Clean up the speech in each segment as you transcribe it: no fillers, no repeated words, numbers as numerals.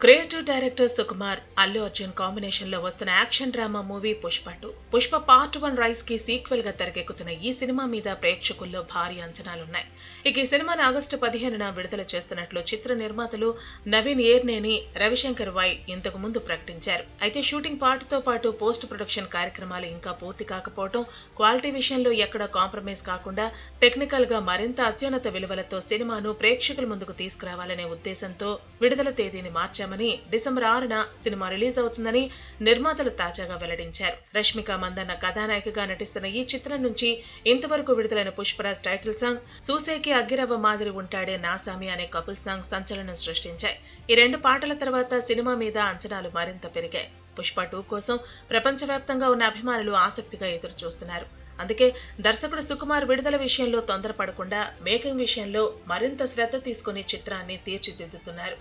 Creative director Sukumar, Allu Arjun combination లో వస్తున్న action drama movie Pushpa 2. Pushpa part 1 rice కి సీక్వెల్ గా తెరకెక్కుతున్న ఈ సినిమా మీద ప్రేక్షకుల్లో భారీ అంచనాలున్నాయి. ఇక ఈ సినిమాను ఆగస్టు 15న విడుదల చేస్తున్నట్లు చిత్ర నిర్మాతలు నవీన్ ఏర్నేని, రవిశంకర్ వై ఇంతకు ముందు ప్రకటించారు. అయితే షూటింగ్ పార్ట్ తో పాటు పోస్ట్ ప్రొడక్షన్ కార్యక్రమాలు ఇంకా పూర్తి కాకపోవడం, క్వాలిటీ విషయంలో ఎక్కడ కాంప్రమైజ్ కాకుండా టెక్నికల్ గా మరింత అత్యున్నత విలువలతో సినిమాను ప్రేక్షకుల ముందుకు తీసుకురావాలనే ఉద్దేశంతో విడుదల తేదీని మార్చారు. డిసెంబర్ 6న సినిమా రిలీజ్ అవుతుందని నిర్మాతలు తాజాగా వెల్లడించారు. రష్మిక మందన్న కథానాయికగా నటిస్తున్న ఈ చిత్రం నుంచి ఇంతవరకు విడుదలైన పుష్పరాజ్ టైటిల్ సాంగ్, సూసేకి అగ్గిరవ్వ మాదిరి ఉంటాడే నాసామి అనే కపుల్ సాంగ్ సంచలనం సృష్టించాయి. ఈ 2 పాటల తర్వాత సినిమా మీద అంచనాలు మరింత పెరిగాయి. పుష్ప 2 కోసం ప్రపంచవ్యాప్తంగా ఉన్న అభిమానులు ఆసక్తిగా ఎదురు చూస్తున్నారు. అందుకే దర్శకుడు సుకుమార్ విడుదల విషయంలో తొందరపడకుండా మేకింగ్ విషయంలో మరింత శ్రద్ధ తీసుకుని చిత్రాన్ని తీర్చిదిద్దుతున్నారు.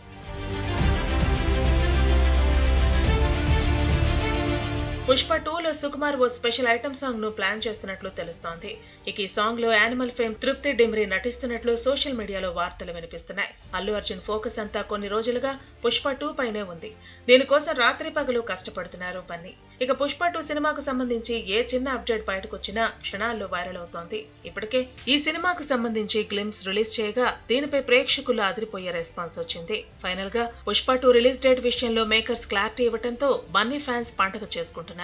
పుష్ప 2లో సుకుమార్ ఓ స్పెషల్ ఐటమ్ సాంగ్ ను ప్లాన్ చేస్తున్నట్లు తెలుస్తోంది. ఇక ఈ సాంగ్ లో యానిమల్ ఫేమ్ తృప్తి డిమ్రీ నటిస్తున్నట్లు సోషల్ మీడియాలో వార్తలు వినిపిస్తున్నాయి. అల్లు అర్జున్ ఫోకస్ అంతా కొన్ని రోజులుగా పుష్ప 2 పైనే ఉంది. దీనికోసం రాత్రి పగలు కష్టపడుతున్నారు బన్నీ. ఇక పుష్ప 2 సినిమాకు సంబంధించి ఏ చిన్న అప్డేట్ బయటకొచ్చినా క్షణాల్లో వైరల్ అవుతోంది. ఇప్పటికే ఈ సినిమాకు సంబంధించి గ్లిమ్స్ రిలీజ్ చేయగా దీనిపై ప్రేక్షకులు అదిరిపోయే రెస్పాన్స్ వచ్చింది. ఫైనల్ గా పుష్ప 2 రిలీజ్ డేట్ విషయంలో మేకర్స్ క్లారిటీ ఇవ్వడంతో బన్నీ ఫ్యాన్స్ పండగ చేసుకుంటున్నారు.